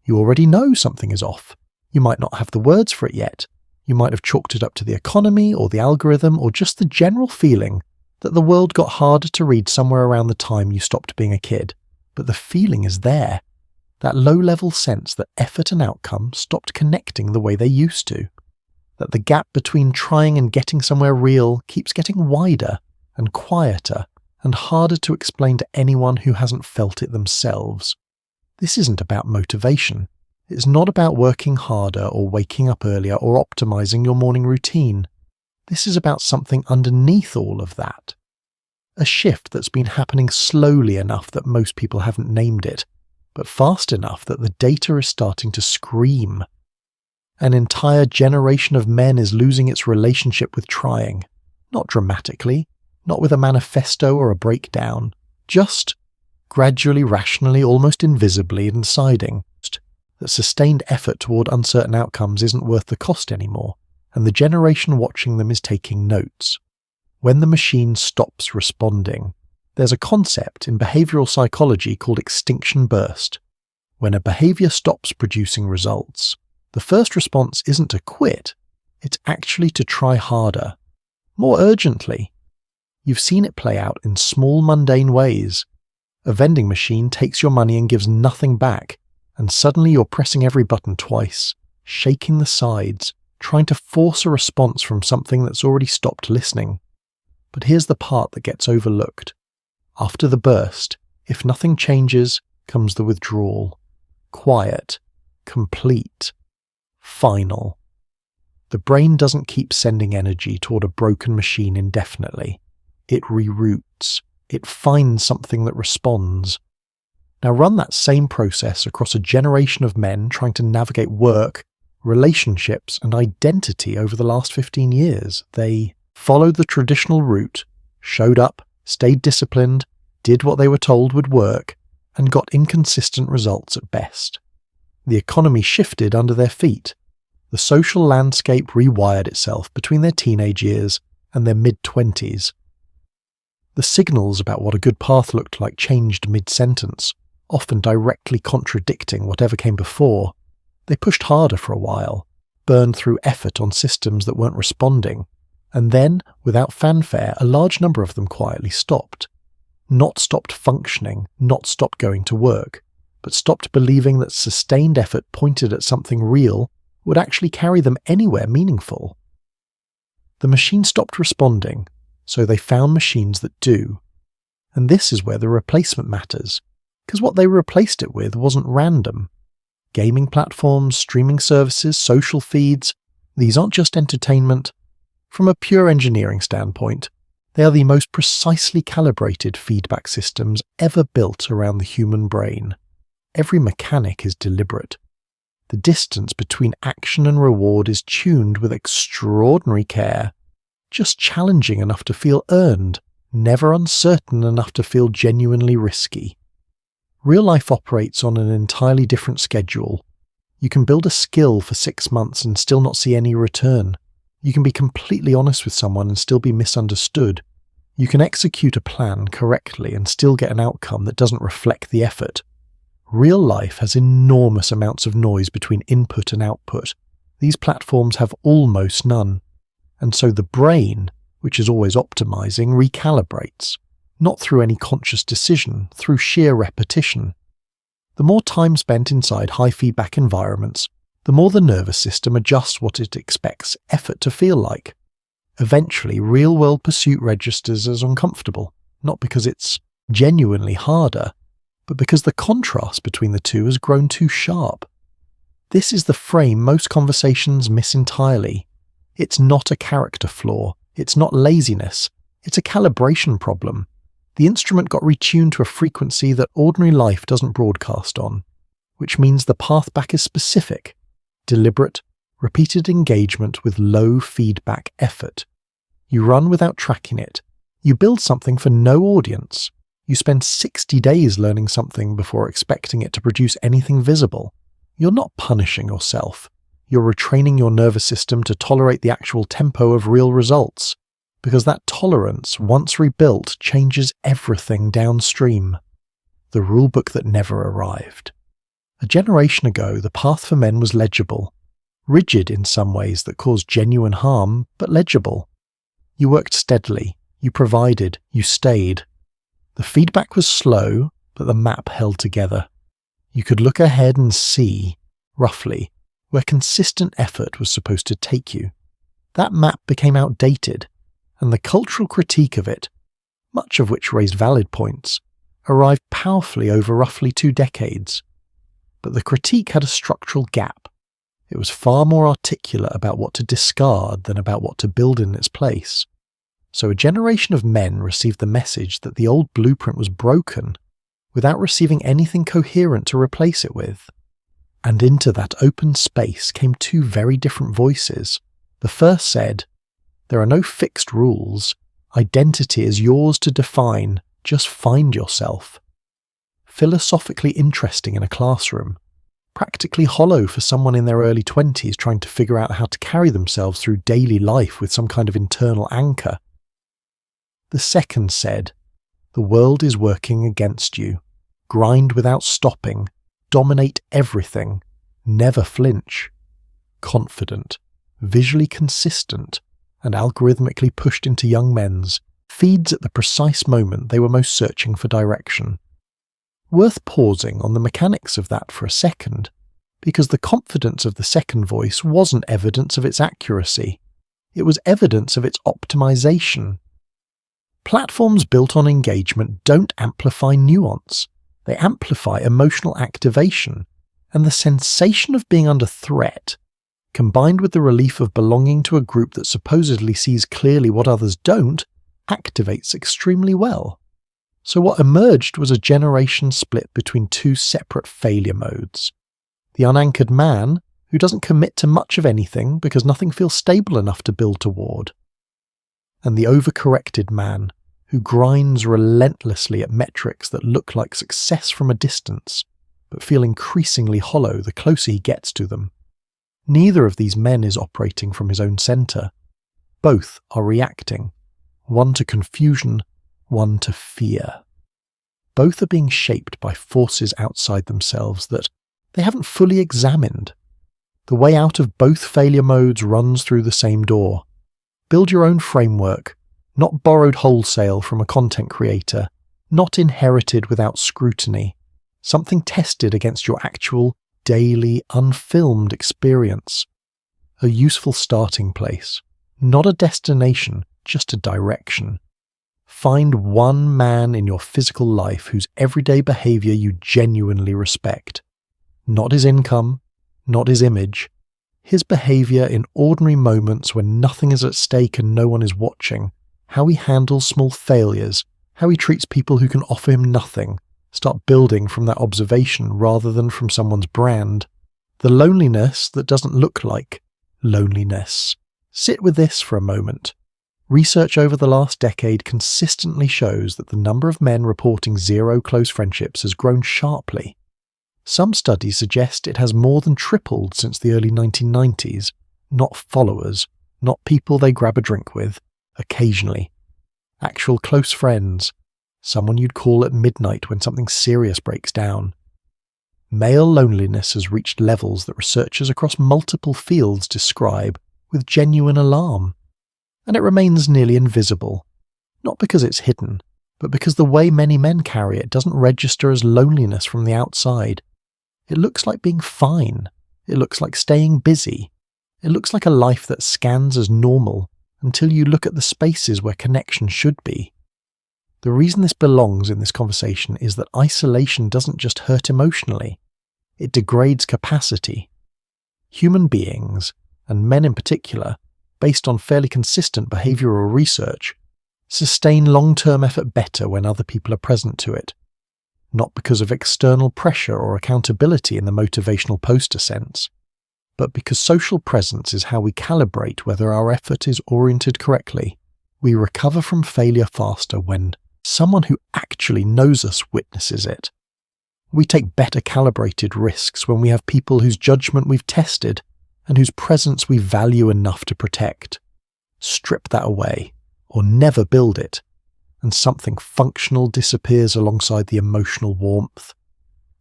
You already know something is off. You might not have the words for it yet. You might have chalked it up to the economy or the algorithm or just the general feeling that the world got harder to read somewhere around the time you stopped being a kid. But the feeling is there. That low-level sense that effort and outcome stopped connecting the way they used to. That the gap between trying and getting somewhere real keeps getting wider and quieter and harder to explain to anyone who hasn't felt it themselves. This isn't about motivation. It's not about working harder or waking up earlier or optimizing your morning routine. This is about something underneath all of that. A shift that's been happening slowly enough that most people haven't named it, but fast enough that the data is starting to scream. An entire generation of men is losing its relationship with trying. Not dramatically, not with a manifesto or a breakdown, just gradually, rationally, almost invisibly deciding that sustained effort toward uncertain outcomes isn't worth the cost anymore, and the generation watching them is taking notes. When the machine stops responding, there's a concept in behavioral psychology called extinction burst. When a behavior stops producing results, the first response isn't to quit, it's actually to try harder, more urgently. You've seen it play out in small, mundane ways. A vending machine takes your money and gives nothing back, and suddenly you're pressing every button twice, shaking the sides, trying to force a response from something that's already stopped listening. But here's the part that gets overlooked. After the burst, if nothing changes, comes the withdrawal. Quiet, complete, final. The brain doesn't keep sending energy toward a broken machine indefinitely. It reroutes. It finds something that responds. Now run that same process across a generation of men trying to navigate work, relationships, and identity over the last 15 years. They followed the traditional route, showed up, stayed disciplined, did what they were told would work, and got inconsistent results at best. The economy shifted under their feet. The social landscape rewired itself between their teenage years and their mid-20s. The signals about what a good path looked like changed mid-sentence, often directly contradicting whatever came before. They pushed harder for a while, burned through effort on systems that weren't responding, and then, without fanfare, a large number of them quietly stopped. Not stopped functioning, not stopped going to work, but stopped believing that sustained effort pointed at something real would actually carry them anywhere meaningful. The machine stopped responding, so they found machines that do. And this is where the replacement matters, because what they replaced it with wasn't random. Gaming platforms, streaming services, social feeds, these aren't just entertainment. From a pure engineering standpoint, they are the most precisely calibrated feedback systems ever built around the human brain. Every mechanic is deliberate. The distance between action and reward is tuned with extraordinary care, just challenging enough to feel earned, never uncertain enough to feel genuinely risky. Real life operates on an entirely different schedule. You can build a skill for 6 months and still not see any return. You can be completely honest with someone and still be misunderstood. You can execute a plan correctly and still get an outcome that doesn't reflect the effort. Real life has enormous amounts of noise between input and output. These platforms have almost none. And so the brain, which is always optimizing, recalibrates, not through any conscious decision, through sheer repetition. The more time spent inside high feedback environments, the more the nervous system adjusts what it expects effort to feel like. Eventually, real-world pursuit registers as uncomfortable, not because it's genuinely harder, but because the contrast between the two has grown too sharp. This is the frame most conversations miss entirely. It's not a character flaw, it's not laziness, it's a calibration problem. The instrument got retuned to a frequency that ordinary life doesn't broadcast on, which means the path back is specific, deliberate, repeated engagement with low feedback effort. You run without tracking it. You build something for no audience. You spend 60 days learning something before expecting it to produce anything visible. You're not punishing yourself. You're retraining your nervous system to tolerate the actual tempo of real results, because that tolerance, once rebuilt, changes everything downstream. The rulebook that never arrived. A generation ago, the path for men was legible, rigid in some ways that caused genuine harm, but legible. You worked steadily, you provided, you stayed. The feedback was slow, but the map held together. You could look ahead and see, roughly, where consistent effort was supposed to take you. That map became outdated, and the cultural critique of it, much of which raised valid points, arrived powerfully over roughly 2 decades. But the critique had a structural gap. It was far more articulate about what to discard than about what to build in its place. So a generation of men received the message that the old blueprint was broken, without receiving anything coherent to replace it with. And into that open space came 2 very different voices. The first said, "There are no fixed rules. Identity is yours to define. Just find yourself." Philosophically interesting in a classroom, practically hollow for someone in their early 20s trying to figure out how to carry themselves through daily life with some kind of internal anchor. The second said, "The world is working against you. Grind without stopping. Dominate everything. Never flinch." Confident, visually consistent, and algorithmically pushed into young men's feeds at the precise moment they were most searching for direction. Worth pausing on the mechanics of that for a second, because the confidence of the second voice wasn't evidence of its accuracy. It was evidence of its optimization. Platforms built on engagement don't amplify nuance. They amplify emotional activation, and the sensation of being under threat, combined with the relief of belonging to a group that supposedly sees clearly what others don't, activates extremely well. So what emerged was a generation split between 2 separate failure modes. The unanchored man, who doesn't commit to much of anything because nothing feels stable enough to build toward. And the overcorrected man, who grinds relentlessly at metrics that look like success from a distance, but feel increasingly hollow the closer he gets to them. Neither of these men is operating from his own centre. Both are reacting, one to confusion, one to fear. Both are being shaped by forces outside themselves that they haven't fully examined. The way out of both failure modes runs through the same door. Build your own framework, not borrowed wholesale from a content creator, not inherited without scrutiny, something tested against your actual, daily, unfilmed experience. A useful starting place, not a destination, just a direction. Find one man in your physical life whose everyday behavior you genuinely respect. Not his income, not his image. His behavior in ordinary moments when nothing is at stake and no one is watching. How he handles small failures. How he treats people who can offer him nothing. Start building from that observation rather than from someone's brand. The loneliness that doesn't look like loneliness. Sit with this for a moment. Research over the last decade consistently shows that the number of men reporting 0 close friendships has grown sharply. Some studies suggest it has more than tripled since the early 1990s. Not followers, not people they grab a drink with, occasionally. Actual close friends, someone you'd call at midnight when something serious breaks down. Male loneliness has reached levels that researchers across multiple fields describe with genuine alarm. And it remains nearly invisible, not because it's hidden, but because the way many men carry it doesn't register as loneliness from the outside. It looks like being fine. It looks like staying busy. It looks like a life that scans as normal until you look at the spaces where connection should be. The reason this belongs in this conversation is that isolation doesn't just hurt emotionally. It degrades capacity. Human beings, and men in particular, based on fairly consistent behavioural research, sustain long-term effort better when other people are present to it. Not because of external pressure or accountability in the motivational poster sense, but because social presence is how we calibrate whether our effort is oriented correctly. We recover from failure faster when someone who actually knows us witnesses it. We take better calibrated risks when we have people whose judgment we've tested and whose presence we value enough to protect. Strip that away, or never build it, and something functional disappears alongside the emotional warmth.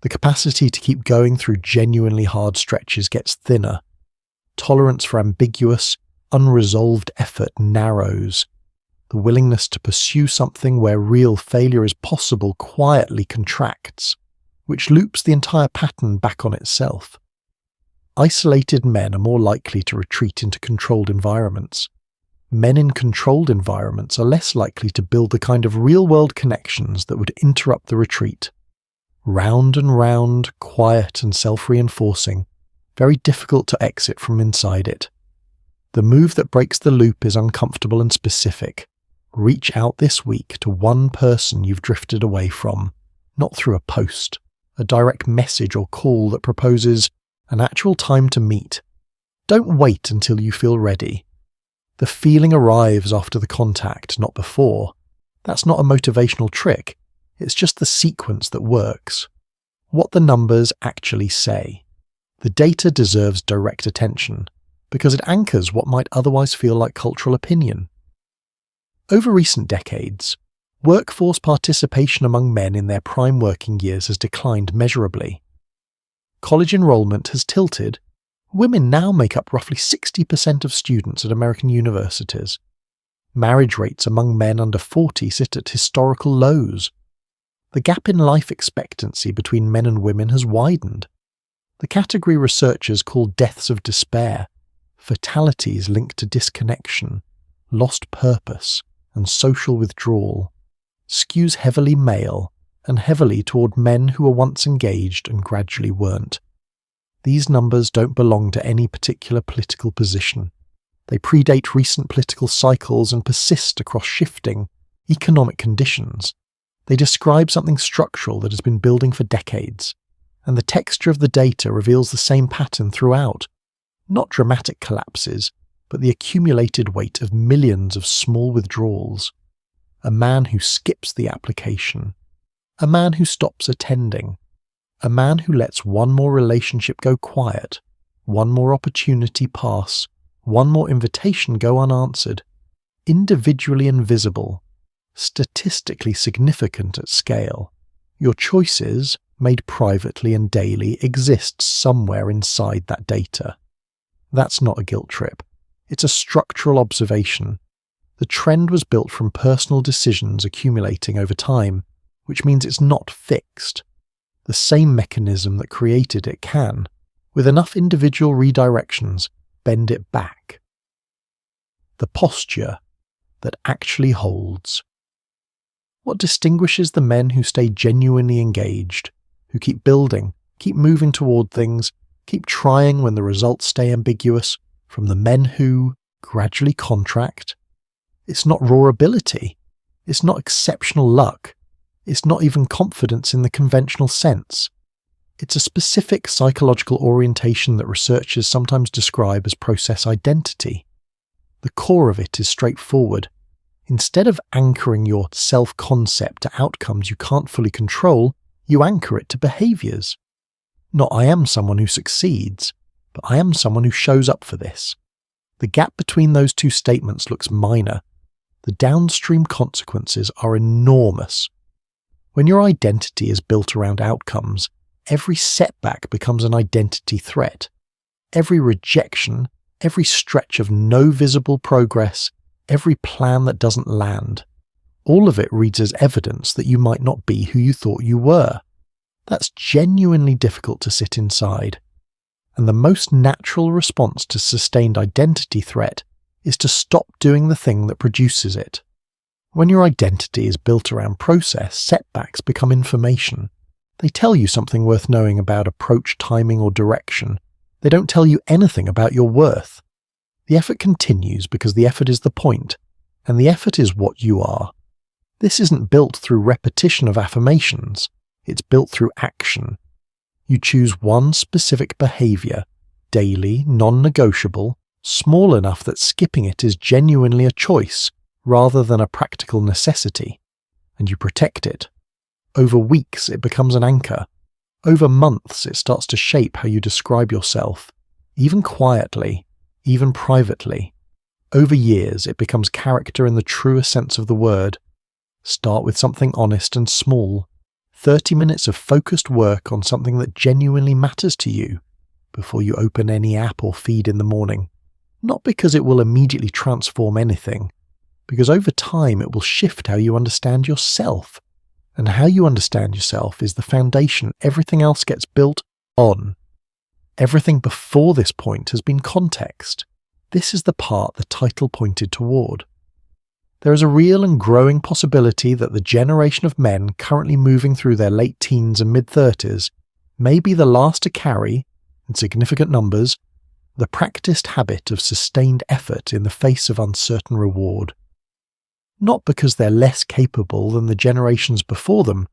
The capacity to keep going through genuinely hard stretches gets thinner. Tolerance for ambiguous, unresolved effort narrows. The willingness to pursue something where real failure is possible quietly contracts, which loops the entire pattern back on itself. Isolated men are more likely to retreat into controlled environments. Men in controlled environments are less likely to build the kind of real-world connections that would interrupt the retreat. Round and round, quiet and self-reinforcing, very difficult to exit from inside it. The move that breaks the loop is uncomfortable and specific. Reach out this week to one person you've drifted away from, not through a post, a direct message or call that proposes an actual time to meet. Don't wait until you feel ready. The feeling arrives after the contact, not before. That's not a motivational trick. It's just the sequence that works. What the numbers actually say. The data deserves direct attention, because it anchors what might otherwise feel like cultural opinion. Over recent decades, workforce participation among men in their prime working years has declined measurably. College enrollment has tilted. Women now make up roughly 60% of students at American universities. Marriage rates among men under 40 sit at historical lows. The gap in life expectancy between men and women has widened. The category researchers call deaths of despair, fatalities linked to disconnection, lost purpose, and social withdrawal, skews heavily male and heavily toward men who were once engaged and gradually weren't. These numbers don't belong to any particular political position. They predate recent political cycles and persist across shifting economic conditions. They describe something structural that has been building for decades, and the texture of the data reveals the same pattern throughout. Not dramatic collapses, but the accumulated weight of millions of small withdrawals. A man who skips the application. A man who stops attending. A man who lets one more relationship go quiet, one more opportunity pass, one more invitation go unanswered. Individually invisible, statistically significant at scale. Your choices, made privately and daily, exist somewhere inside that data. That's not a guilt trip. It's a structural observation. The trend was built from personal decisions accumulating over time, which means it's not fixed. The same mechanism that created it can, with enough individual redirections, bend it back. The posture that actually holds. What distinguishes the men who stay genuinely engaged, who keep building, keep moving toward things, keep trying when the results stay ambiguous, from the men who gradually contract? It's not raw ability. It's not exceptional luck. It's not even confidence in the conventional sense. It's a specific psychological orientation that researchers sometimes describe as process identity. The core of it is straightforward. Instead of anchoring your self-concept to outcomes you can't fully control, you anchor it to behaviours. Not I am someone who succeeds, but I am someone who shows up for this. The gap between those two statements looks minor. The downstream consequences are enormous. When your identity is built around outcomes, every setback becomes an identity threat. Every rejection, every stretch of no visible progress, every plan that doesn't land, all of it reads as evidence that you might not be who you thought you were. That's genuinely difficult to sit inside. And the most natural response to sustained identity threat is to stop doing the thing that produces it. When your identity is built around process, setbacks become information. They tell you something worth knowing about approach, timing, or direction. They don't tell you anything about your worth. The effort continues because the effort is the point, and the effort is what you are. This isn't built through repetition of affirmations. It's built through action. You choose one specific behavior, daily, non-negotiable, small enough that skipping it is genuinely a choice rather than a practical necessity, and you protect it. Over weeks, it becomes an anchor. Over months, it starts to shape how you describe yourself, even quietly, even privately. Over years, it becomes character in the truest sense of the word. Start with something honest and small. 30 minutes of focused work on something that genuinely matters to you before you open any app or feed in the morning. Not because it will immediately transform anything, because over time it will shift how you understand yourself. And how you understand yourself is the foundation everything else gets built on. Everything before this point has been context. This is the part the title pointed toward. There is a real and growing possibility that the generation of men currently moving through their late teens and mid-30s may be the last to carry, in significant numbers, the practiced habit of sustained effort in the face of uncertain reward. Not because they're less capable than the generations before them,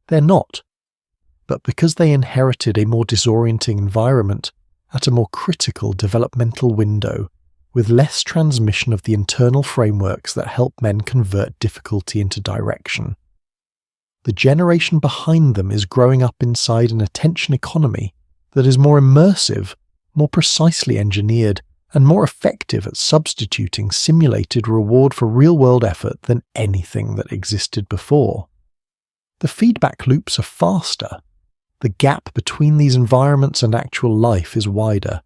they're not, but because they inherited a more disorienting environment at a more critical developmental window, with less transmission of the internal frameworks that help men convert difficulty into direction. The generation behind them is growing up inside an attention economy that is more immersive, more precisely engineered, and more effective at substituting simulated reward for real-world effort than anything that existed before. The feedback loops are faster. The gap between these environments and actual life is wider.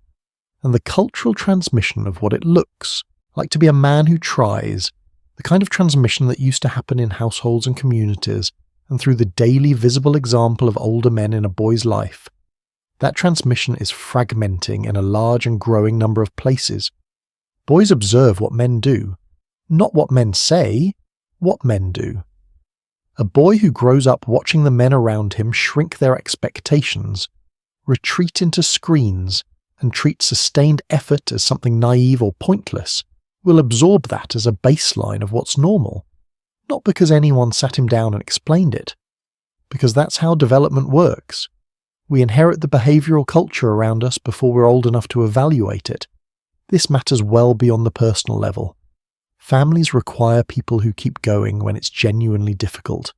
And the cultural transmission of what it looks like to be a man who tries, the kind of transmission that used to happen in households and communities, and through the daily visible example of older men in a boy's life, that transmission is fragmenting in a large and growing number of places. Boys observe what men do, not what men say, what men do. A boy who grows up watching the men around him shrink their expectations, retreat into screens, and treat sustained effort as something naive or pointless, will absorb that as a baseline of what's normal, not because anyone sat him down and explained it, because that's how development works. We inherit the behavioral culture around us before we're old enough to evaluate it. This matters well beyond the personal level. Families require people who keep going when it's genuinely difficult.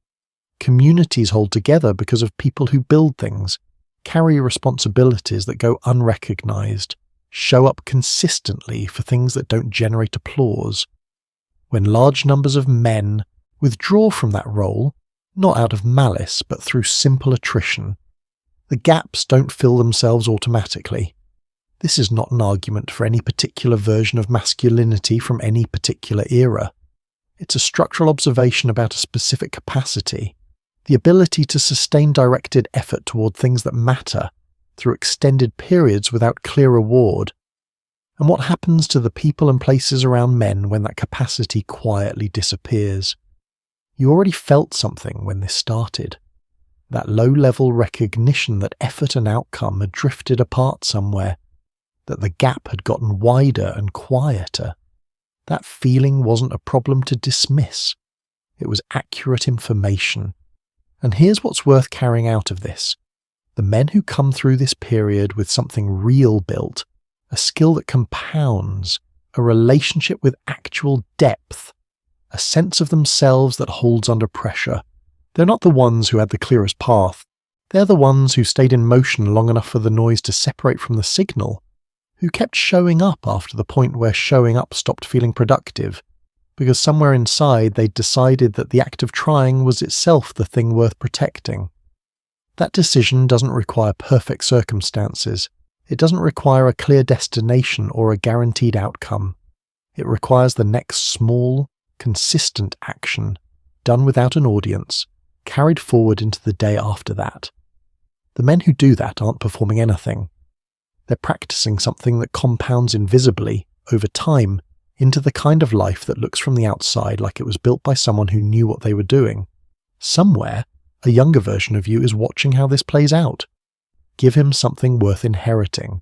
Communities hold together because of people who build things, carry responsibilities that go unrecognized, show up consistently for things that don't generate applause. When large numbers of men withdraw from that role, not out of malice but through simple attrition, the gaps don't fill themselves automatically. This is not an argument for any particular version of masculinity from any particular era. It's a structural observation about a specific capacity, the ability to sustain directed effort toward things that matter through extended periods without clear reward, and what happens to the people and places around men when that capacity quietly disappears. You already felt something when this started. That low-level recognition that effort and outcome had drifted apart somewhere, that the gap had gotten wider and quieter. That feeling wasn't a problem to dismiss. It was accurate information. And here's what's worth carrying out of this. The men who come through this period with something real built, a skill that compounds, a relationship with actual depth, a sense of themselves that holds under pressure. They're not the ones who had the clearest path. They're the ones who stayed in motion long enough for the noise to separate from the signal, who kept showing up after the point where showing up stopped feeling productive, because somewhere inside they'd decided that the act of trying was itself the thing worth protecting. That decision doesn't require perfect circumstances. It doesn't require a clear destination or a guaranteed outcome. It requires the next small, consistent action, done without an audience, carried forward into the day after that. The men who do that aren't performing anything. They're practicing something that compounds invisibly, over time, into the kind of life that looks from the outside like it was built by someone who knew what they were doing. Somewhere, a younger version of you is watching how this plays out. Give him something worth inheriting.